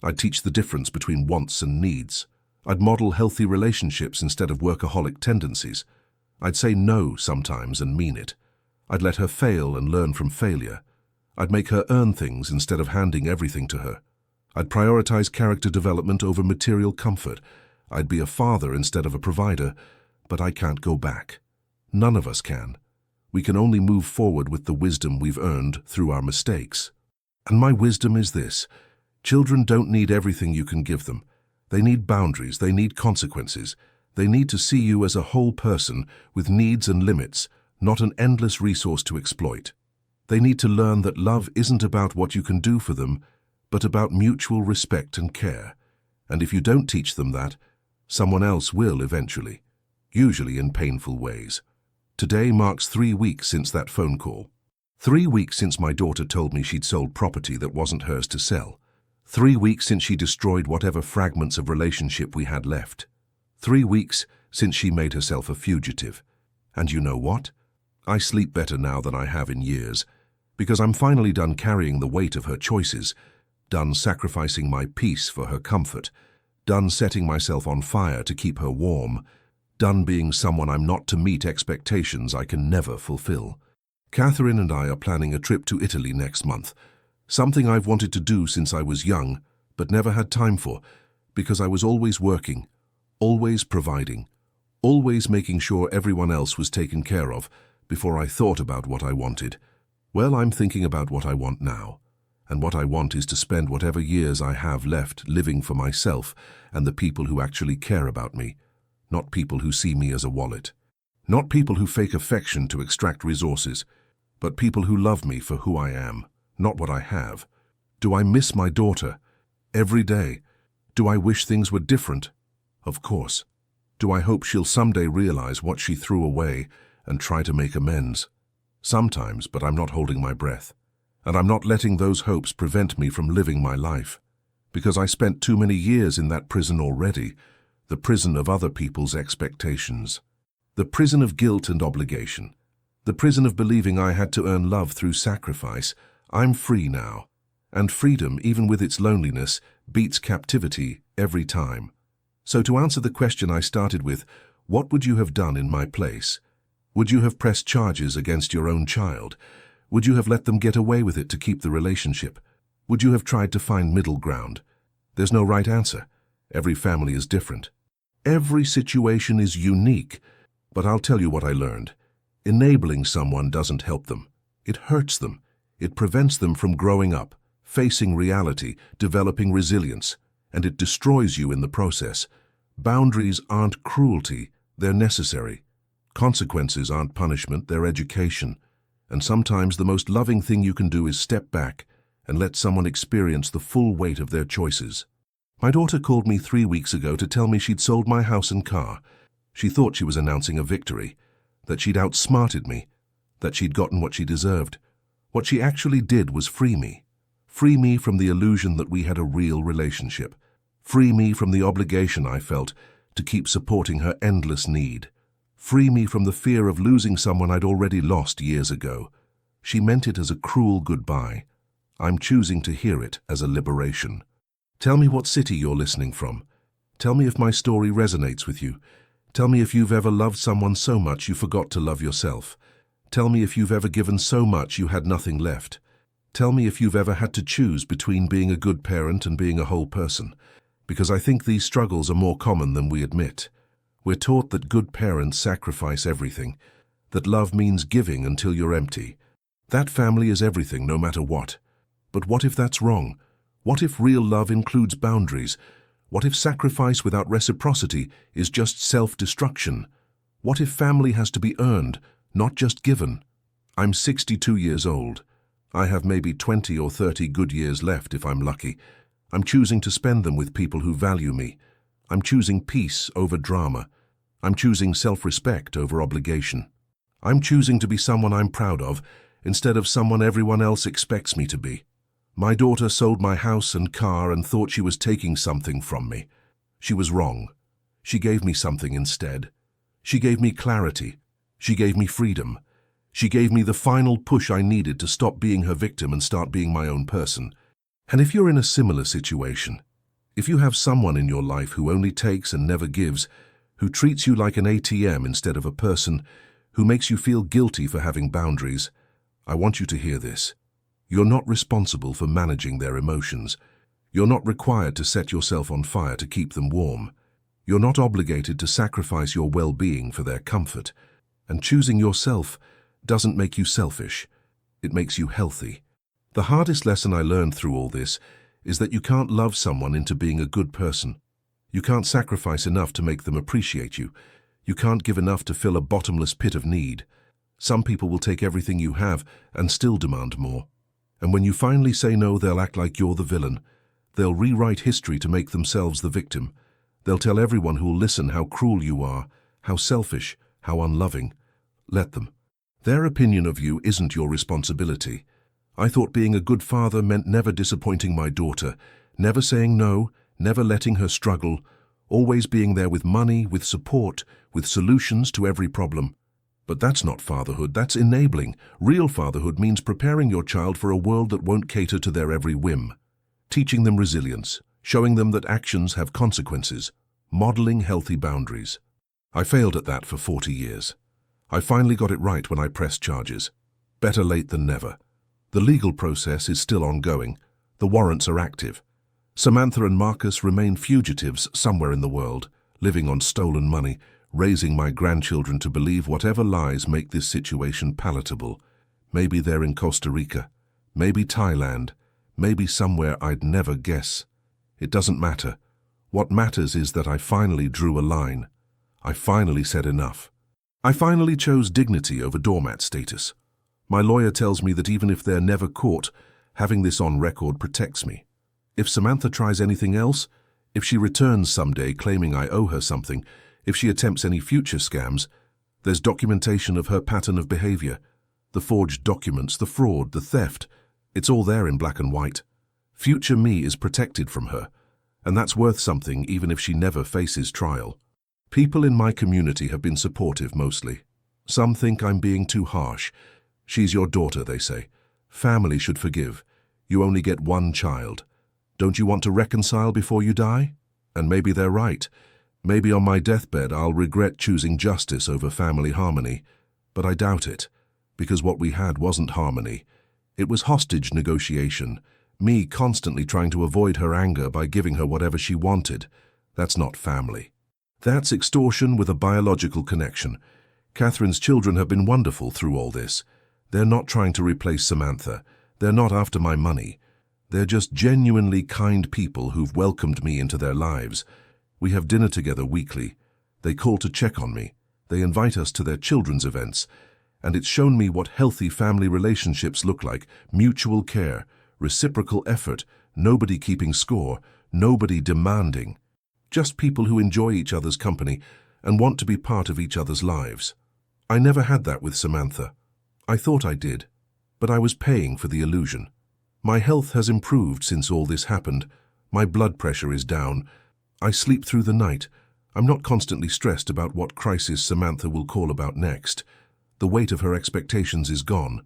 I'd teach the difference between wants and needs. I'd model healthy relationships instead of workaholic tendencies. I'd say no sometimes and mean it. I'd let her fail and learn from failure. I'd make her earn things instead of handing everything to her. I'd prioritize character development over material comfort. I'd be a father instead of a provider, but I can't go back. None of us can. We can only move forward with the wisdom we've earned through our mistakes. And my wisdom is this: children don't need everything you can give them. They need boundaries, they need consequences. They need to see you as a whole person with needs and limits, not an endless resource to exploit. They need to learn that love isn't about what you can do for them, but about mutual respect and care. And if you don't teach them that, someone else will eventually, usually in painful ways. Today marks 3 weeks since that phone call. 3 weeks since my daughter told me she'd sold property that wasn't hers to sell. 3 weeks since she destroyed whatever fragments of relationship we had left. 3 weeks since she made herself a fugitive. And you know what? I sleep better now than I have in years, because I'm finally done carrying the weight of her choices, done sacrificing my peace for her comfort, done setting myself on fire to keep her warm, done being someone I'm not to meet expectations I can never fulfill. Catherine and I are planning a trip to Italy next month, something I've wanted to do since I was young, but never had time for, because I was always working, always providing, always making sure everyone else was taken care of before I thought about what I wanted. Well, I'm thinking about what I want now, and what I want is to spend whatever years I have left living for myself and the people who actually care about me, not people who see me as a wallet, not people who fake affection to extract resources, but people who love me for who I am, not what I have. Do I miss my daughter? Every day. Do I wish things were different? Of course. Do I hope she'll someday realize what she threw away and try to make amends? Sometimes, but I'm not holding my breath. And I'm not letting those hopes prevent me from living my life. Because I spent too many years in that prison already, the prison of other people's expectations. The prison of guilt and obligation. The prison of believing I had to earn love through sacrifice. I'm free now. And freedom, even with its loneliness, beats captivity every time. So to answer the question I started with, what would you have done in my place? Would you have pressed charges against your own child? Would you have let them get away with it to keep the relationship? Would you have tried to find middle ground? There's no right answer. Every family is different. Every situation is unique. But I'll tell you what I learned. Enabling someone doesn't help them. It hurts them. It prevents them from growing up, facing reality, developing resilience, and it destroys you in the process. Boundaries aren't cruelty, they're necessary. Consequences aren't punishment, they're education. And sometimes the most loving thing you can do is step back and let someone experience the full weight of their choices. My daughter called me 3 weeks ago to tell me she'd sold my house and car. She thought she was announcing a victory, that she'd outsmarted me, that she'd gotten what she deserved. What she actually did was free me. Free me from the illusion that we had a real relationship. Free me from the obligation I felt to keep supporting her endless need. Free me from the fear of losing someone I'd already lost years ago. She meant it as a cruel goodbye. I'm choosing to hear it as a liberation. Tell me what city you're listening from. Tell me if my story resonates with you. Tell me if you've ever loved someone so much you forgot to love yourself. Tell me if you've ever given so much you had nothing left. Tell me if you've ever had to choose between being a good parent and being a whole person. Because I think these struggles are more common than we admit. We're taught that good parents sacrifice everything, that love means giving until you're empty. That family is everything no matter what. But what if that's wrong? What if real love includes boundaries? What if sacrifice without reciprocity is just self-destruction? What if family has to be earned, not just given? I'm 62 years old. I have maybe 20 or 30 good years left if I'm lucky. I'm choosing to spend them with people who value me. I'm choosing peace over drama. I'm choosing self-respect over obligation. I'm choosing to be someone I'm proud of instead of someone everyone else expects me to be. My daughter sold my house and car and thought she was taking something from me. She was wrong. She gave me something instead. She gave me clarity. She gave me freedom. She gave me the final push I needed to stop being her victim and start being my own person. And if you're in a similar situation, if you have someone in your life who only takes and never gives, who treats you like an ATM instead of a person, who makes you feel guilty for having boundaries, I want you to hear this. You're not responsible for managing their emotions. You're not required to set yourself on fire to keep them warm. You're not obligated to sacrifice your well-being for their comfort. And choosing yourself doesn't make you selfish. It makes you healthy. The hardest lesson I learned through all this is that you can't love someone into being a good person. You can't sacrifice enough to make them appreciate you. You can't give enough to fill a bottomless pit of need. Some people will take everything you have and still demand more. And when you finally say no, they'll act like you're the villain. They'll rewrite history to make themselves the victim. They'll tell everyone who'll listen how cruel you are, how selfish, how unloving. Let them. Their opinion of you isn't your responsibility. I thought being a good father meant never disappointing my daughter, never saying no, never letting her struggle, always being there with money, with support, with solutions to every problem. But that's not fatherhood, that's enabling. Real fatherhood means preparing your child for a world that won't cater to their every whim. Teaching them resilience, showing them that actions have consequences, modeling healthy boundaries. I failed at that for 40 years. I finally got it right when I pressed charges. Better late than never. The legal process is still ongoing. The warrants are active. Samantha and Marcus remain fugitives somewhere in the world, living on stolen money, raising my grandchildren to believe whatever lies make this situation palatable. Maybe they're in Costa Rica, maybe Thailand, maybe somewhere I'd never guess. It doesn't matter. What matters is that I finally drew a line. I finally said enough. I finally chose dignity over doormat status. My lawyer tells me that even if they're never caught, having this on record protects me. If Samantha tries anything else, if she returns someday claiming I owe her something, if she attempts any future scams, there's documentation of her pattern of behavior. The forged documents, the fraud, the theft, it's all there in black and white. Future me is protected from her, and that's worth something even if she never faces trial. People in my community have been supportive mostly. Some think I'm being too harsh. She's your daughter, they say. Family should forgive. You only get one child. Don't you want to reconcile before you die? And maybe they're right. Maybe on my deathbed I'll regret choosing justice over family harmony. But I doubt it, because what we had wasn't harmony. It was hostage negotiation, me constantly trying to avoid her anger by giving her whatever she wanted. That's not family. That's extortion with a biological connection. Catherine's children have been wonderful through all this. They're not trying to replace Samantha. They're not after my money. They're just genuinely kind people who've welcomed me into their lives. We have dinner together weekly. They call to check on me. They invite us to their children's events. And it's shown me what healthy family relationships look like. Mutual care, reciprocal effort, nobody keeping score, nobody demanding. Just people who enjoy each other's company and want to be part of each other's lives. I never had that with Samantha. I thought I did, but I was paying for the illusion. My health has improved since all this happened. My blood pressure is down. I sleep through the night. I'm not constantly stressed about what crisis Samantha will call about next. The weight of her expectations is gone.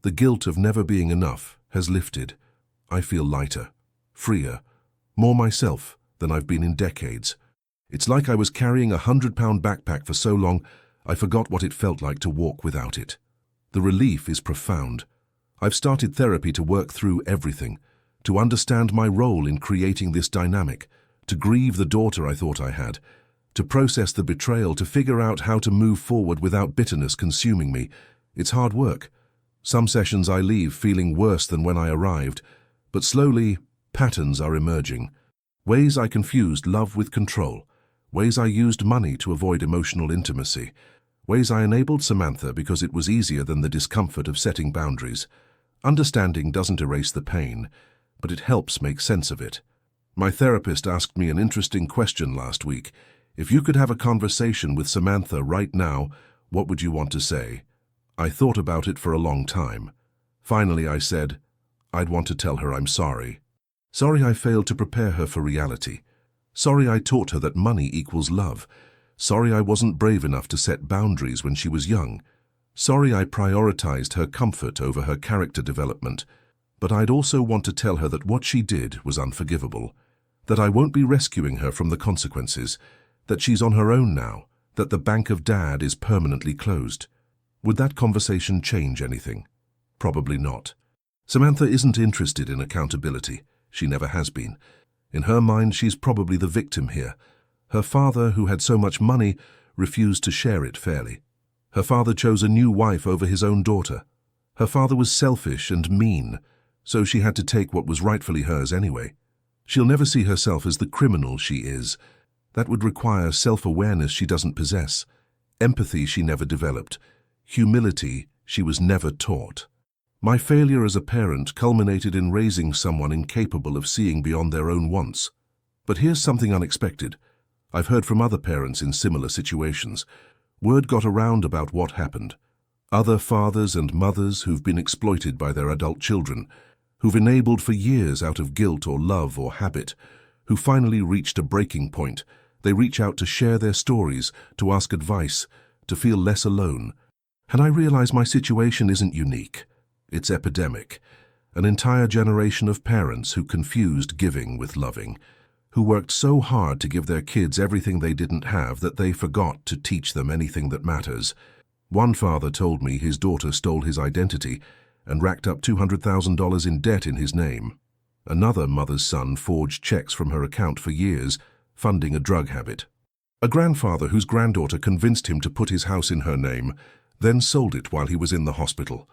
The guilt of never being enough has lifted. I feel lighter, freer, more myself than I've been in decades. It's like I was carrying a 100-pound backpack for so long, I forgot what it felt like to walk without it. The relief is profound. I've started therapy to work through everything, to understand my role in creating this dynamic, to grieve the daughter I thought I had, to process the betrayal, to figure out how to move forward without bitterness consuming me. It's hard work. Some sessions I leave feeling worse than when I arrived, but slowly, patterns are emerging. Ways I confused love with control, ways I used money to avoid emotional intimacy, ways I enabled Samantha because it was easier than the discomfort of setting boundaries. Understanding doesn't erase the pain, but it helps make sense of it. My therapist asked me an interesting question last week. If you could have a conversation with Samantha right now, what would you want to say? I thought about it for a long time. Finally, I said, I'd want to tell her I'm sorry. Sorry I failed to prepare her for reality. Sorry I taught her that money equals love. Sorry I wasn't brave enough to set boundaries when she was young. Sorry I prioritized her comfort over her character development. But I'd also want to tell her that what she did was unforgivable, that I won't be rescuing her from the consequences, that she's on her own now, that the bank of Dad is permanently closed. Would that conversation change anything? Probably not. Samantha isn't interested in accountability. She never has been. In her mind, she's probably the victim here. Her father, who had so much money, refused to share it fairly. Her father chose a new wife over his own daughter. Her father was selfish and mean, so she had to take what was rightfully hers anyway. She'll never see herself as the criminal she is. That would require self-awareness she doesn't possess, empathy she never developed, humility she was never taught. My failure as a parent culminated in raising someone incapable of seeing beyond their own wants. But here's something unexpected. I've heard from other parents in similar situations. Word got around about what happened. Other fathers and mothers who've been exploited by their adult children, who've enabled for years out of guilt or love or habit, who finally reached a breaking point. They reach out to share their stories, to ask advice, to feel less alone. And I realize my situation isn't unique. It's epidemic. An entire generation of parents who confused giving with loving, who worked so hard to give their kids everything they didn't have that they forgot to teach them anything that matters. One father told me his daughter stole his identity and racked up $200,000 in debt in his name. Another mother's son forged checks from her account for years, funding a drug habit. A grandfather whose granddaughter convinced him to put his house in her name, then sold it while he was in the hospital.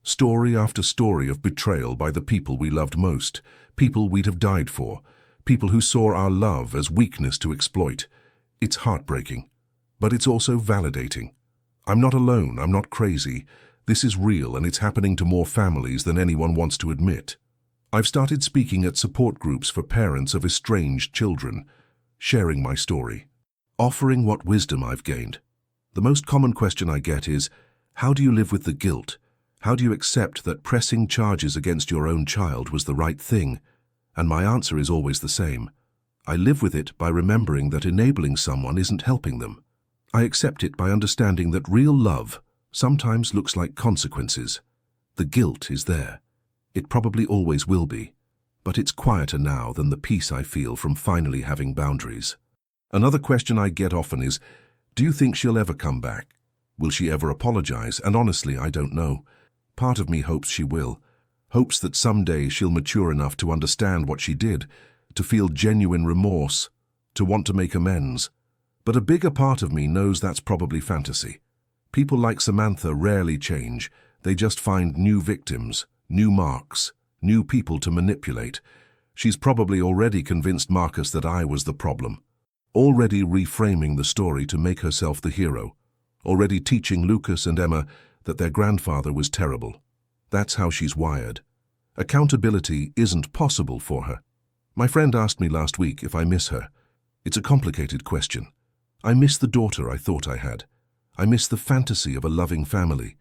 Story after story of betrayal by the people we loved most, people we'd have died for, people who saw our love as weakness to exploit. It's heartbreaking, but it's also validating. I'm not alone, I'm not crazy. This is real and it's happening to more families than anyone wants to admit. I've started speaking at support groups for parents of estranged children, sharing my story, offering what wisdom I've gained. The most common question I get is, how do you live with the guilt? How do you accept that pressing charges against your own child was the right thing? And my answer is always the same. I live with it by remembering that enabling someone isn't helping them. I accept it by understanding that real love sometimes looks like consequences. The guilt is there. It probably always will be, but it's quieter now than the peace I feel from finally having boundaries. Another question I get often is, do you think she'll ever come back? Will she ever apologize? And honestly, I don't know. Part of me hopes she will, hopes that someday she'll mature enough to understand what she did, to feel genuine remorse, to want to make amends. But a bigger part of me knows that's probably fantasy. People like Samantha rarely change. They just find new victims, new marks, new people to manipulate. She's probably already convinced Marcus that I was the problem, already reframing the story to make herself the hero, already teaching Lucas and Emma that their grandfather was terrible. That's how she's wired. Accountability isn't possible for her. My friend asked me last week if I miss her. It's a complicated question. I miss the daughter I thought I had. I miss the fantasy of a loving family.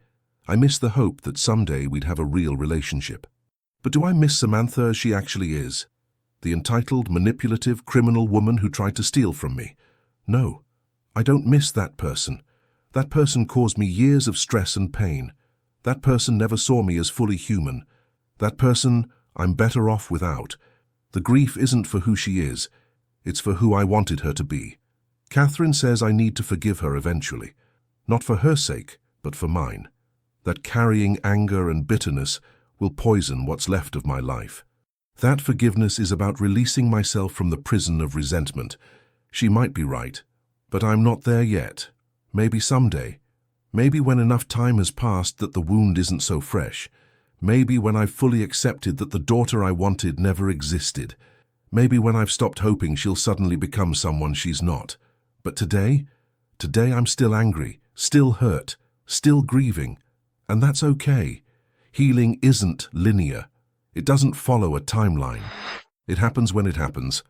I miss the hope that someday we'd have a real relationship. But do I miss Samantha as she actually is? The entitled, manipulative, criminal woman who tried to steal from me? No, I don't miss that person. That person caused me years of stress and pain. That person never saw me as fully human. That person I'm better off without. The grief isn't for who she is, it's for who I wanted her to be. Catherine says I need to forgive her eventually, not for her sake, but for mine. That carrying anger and bitterness will poison what's left of my life. That forgiveness is about releasing myself from the prison of resentment. She might be right, but I'm not there yet. Maybe someday. Maybe when enough time has passed that the wound isn't so fresh. Maybe when I've fully accepted that the daughter I wanted never existed. Maybe when I've stopped hoping she'll suddenly become someone she's not. But today I'm still angry, still hurt, still grieving. And that's okay. Healing isn't linear. It doesn't follow a timeline. It happens when it happens.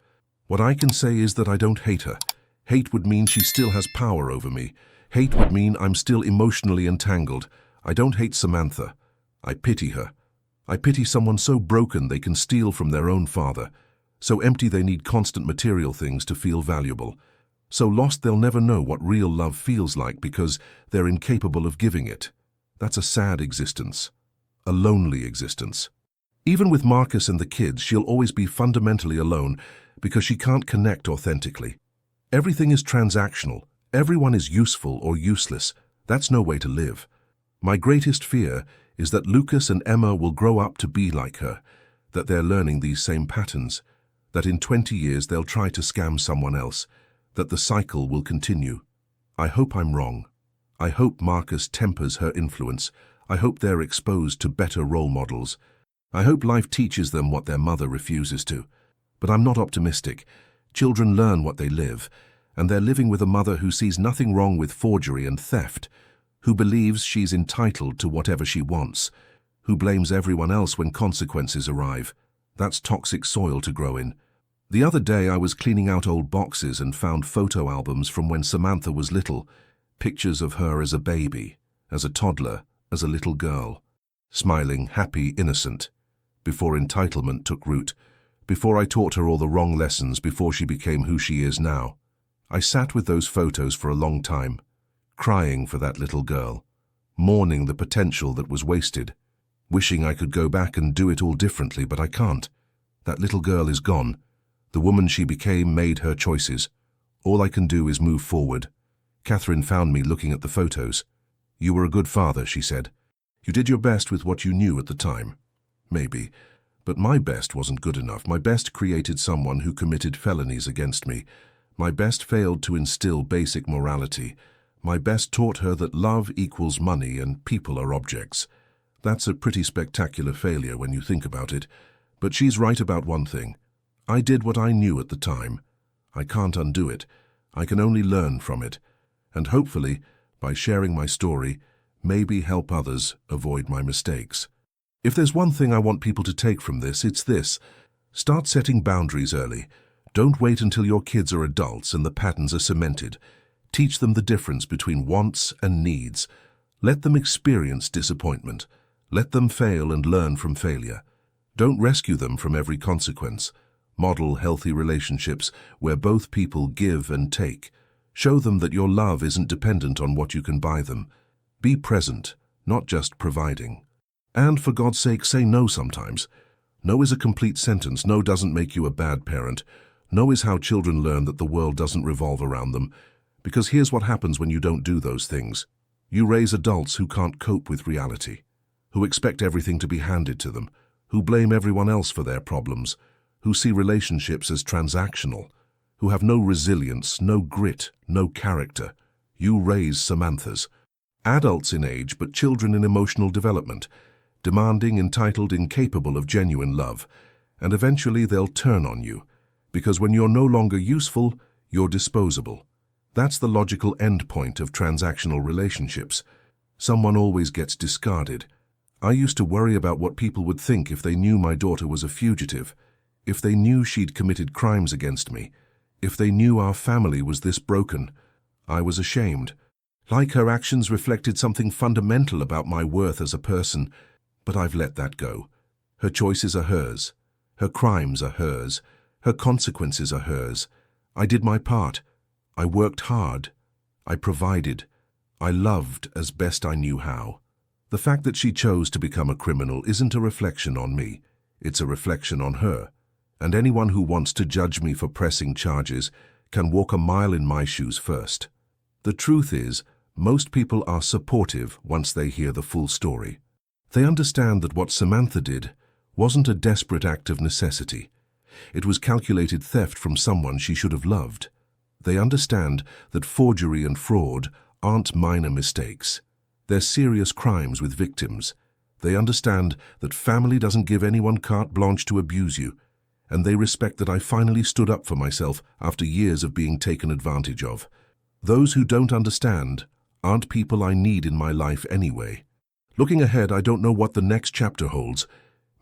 What I can say is that I don't hate her. Hate would mean she still has power over me. Hate would mean I'm still emotionally entangled. I don't hate Samantha. I pity her. I pity someone so broken they can steal from their own father, so empty they need constant material things to feel valuable, so lost they'll never know what real love feels like because they're incapable of giving it. That's a sad existence. A lonely existence. Even with Marcus and the kids, she'll always be fundamentally alone because she can't connect authentically. Everything is transactional. Everyone is useful or useless. That's no way to live. My greatest fear is that Lucas and Emma will grow up to be like her, that they're learning these same patterns, that in 20 years they'll try to scam someone else, that the cycle will continue. I hope I'm wrong. I hope Marcus tempers her influence. I hope they're exposed to better role models. I hope life teaches them what their mother refuses to. But I'm not optimistic. Children learn what they live, and they're living with a mother who sees nothing wrong with forgery and theft, who believes she's entitled to whatever she wants, who blames everyone else when consequences arrive. That's toxic soil to grow in. The other day I was cleaning out old boxes and found photo albums from when Samantha was little, pictures of her as a baby, as a toddler, as a little girl, smiling, happy, innocent, before entitlement took root, before I taught her all the wrong lessons, before she became who she is now. I sat with those photos for a long time, crying for that little girl, mourning the potential that was wasted, wishing I could go back and do it all differently, but I can't. That little girl is gone. The woman she became made her choices. All I can do is move forward. Catherine found me looking at the photos. "You were a good father," she said. "You did your best with what you knew at the time." Maybe. But my best wasn't good enough. My best created someone who committed felonies against me. My best failed to instill basic morality. My best taught her that love equals money and people are objects. That's a pretty spectacular failure when you think about it. But she's right about one thing. I did what I knew at the time. I can't undo it. I can only learn from it. And hopefully, by sharing my story, maybe help others avoid my mistakes. If there's one thing I want people to take from this, it's this. Start setting boundaries early. Don't wait until your kids are adults and the patterns are cemented. Teach them the difference between wants and needs. Let them experience disappointment. Let them fail and learn from failure. Don't rescue them from every consequence. Model healthy relationships where both people give and take. Show them that your love isn't dependent on what you can buy them. Be present, not just providing. And for God's sake, say no sometimes. No is a complete sentence. No doesn't make you a bad parent. No is how children learn that the world doesn't revolve around them. Because here's what happens when you don't do those things. You raise adults who can't cope with reality, who expect everything to be handed to them, who blame everyone else for their problems, who see relationships as transactional, who have no resilience, no grit, no character. You raise Samanthas. Adults in age, but children in emotional development. Demanding, entitled, incapable of genuine love, and eventually they'll turn on you, because when you're no longer useful, you're disposable. That's the logical endpoint of transactional relationships. Someone always gets discarded. I used to worry about what people would think if they knew my daughter was a fugitive, if they knew she'd committed crimes against me, if they knew our family was this broken. I was ashamed. Like her actions reflected something fundamental about my worth as a person. But I've let that go. Her choices are hers. Her crimes are hers. Her consequences are hers. I did my part. I worked hard. I provided. I loved as best I knew how. The fact that she chose to become a criminal isn't a reflection on me, it's a reflection on her. And anyone who wants to judge me for pressing charges can walk a mile in my shoes first. The truth is, most people are supportive once they hear the full story. They understand that what Samantha did wasn't a desperate act of necessity. It was calculated theft from someone she should have loved. They understand that forgery and fraud aren't minor mistakes. They're serious crimes with victims. They understand that family doesn't give anyone carte blanche to abuse you, and they respect that I finally stood up for myself after years of being taken advantage of. Those who don't understand aren't people I need in my life anyway. Looking ahead, I don't know what the next chapter holds.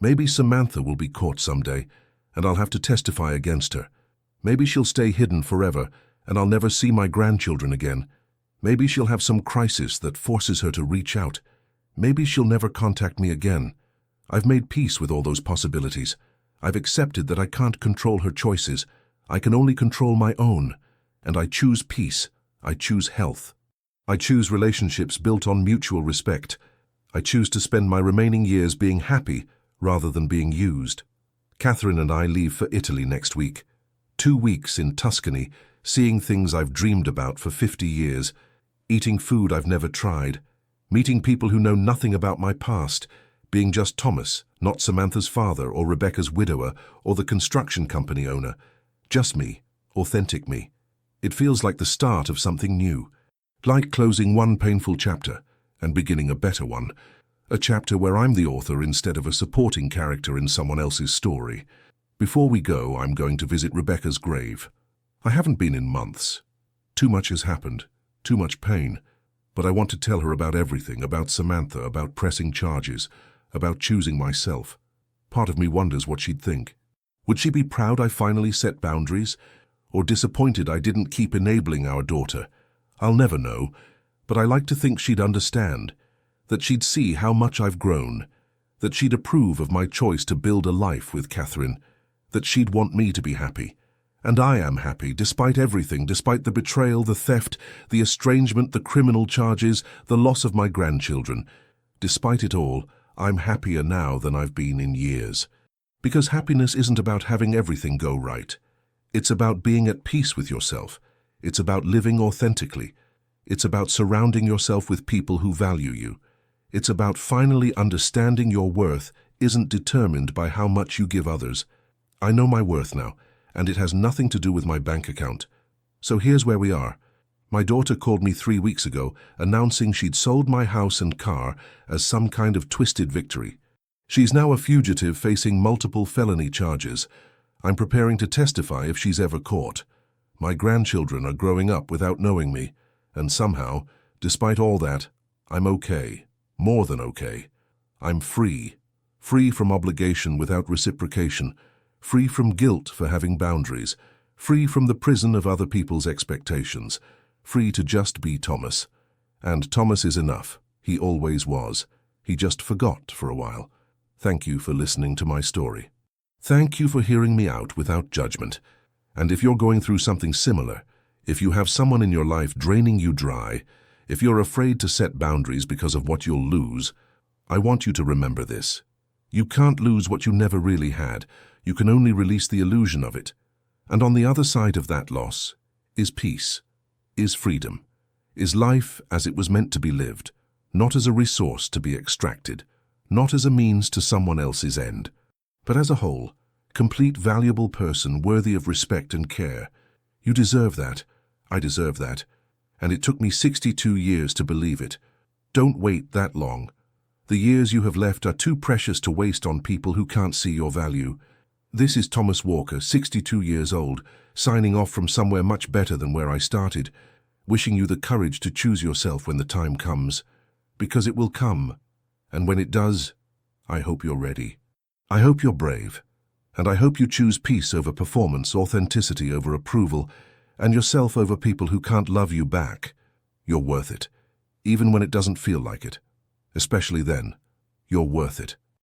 Maybe Samantha will be caught someday, and I'll have to testify against her. Maybe she'll stay hidden forever, and I'll never see my grandchildren again. Maybe she'll have some crisis that forces her to reach out. Maybe she'll never contact me again. I've made peace with all those possibilities. I've accepted that I can't control her choices. I can only control my own. And I choose peace. I choose health. I choose relationships built on mutual respect. I choose to spend my remaining years being happy rather than being used. Catherine and I leave for Italy next week. 2 weeks in Tuscany, seeing things I've dreamed about for 50 years, eating food I've never tried, meeting people who know nothing about my past, being just Thomas, not Samantha's father or Rebecca's widower or the construction company owner. Just me, authentic me. It feels like the start of something new, like closing one painful chapter and beginning a better one, a chapter where I'm the author instead of a supporting character in someone else's story. Before we go, I'm going to visit Rebecca's grave. I haven't been in months. Too much has happened, too much pain, but I want to tell her about everything, about Samantha, about pressing charges, about choosing myself. Part of me wonders what she'd think. Would she be proud I finally set boundaries, or disappointed I didn't keep enabling our daughter? I'll never know, but I like to think she'd understand, that she'd see how much I've grown, that she'd approve of my choice to build a life with Catherine, that she'd want me to be happy. And I am happy, despite everything, despite the betrayal, the theft, the estrangement, the criminal charges, the loss of my grandchildren. Despite it all, I'm happier now than I've been in years. Because happiness isn't about having everything go right. It's about being at peace with yourself. It's about living authentically. It's about surrounding yourself with people who value you. It's about finally understanding your worth isn't determined by how much you give others. I know my worth now, and it has nothing to do with my bank account. So here's where we are. My daughter called me 3 weeks ago, announcing she'd sold my house and car as some kind of twisted victory. She's now a fugitive facing multiple felony charges. I'm preparing to testify if she's ever caught. My grandchildren are growing up without knowing me, and somehow, despite all that, I'm okay. More than okay. I'm free. Free from obligation without reciprocation. Free from guilt for having boundaries. Free from the prison of other people's expectations. Free to just be Thomas. And Thomas is enough. He always was. He just forgot for a while. Thank you for listening to my story. Thank you for hearing me out without judgment. And if you're going through something similar, if you have someone in your life draining you dry, if you're afraid to set boundaries because of what you'll lose, I want you to remember this. You can't lose what you never really had. You can only release the illusion of it. And on the other side of that loss is peace, is freedom, is life as it was meant to be lived, not as a resource to be extracted, not as a means to someone else's end, but as a whole, complete, valuable person worthy of respect and care. You deserve that. I deserve that. And it took me 62 years to believe it. Don't wait that long. The years you have left are too precious to waste on people who can't see your value. This is Thomas Walker, 62 years old, signing off from somewhere much better than where I started, wishing you the courage to choose yourself when the time comes. Because it will come. And when it does, I hope you're ready. I hope you're brave. And I hope you choose peace over performance, authenticity over approval, and yourself over people who can't love you back. You're worth it, even when it doesn't feel like it. Especially then, you're worth it.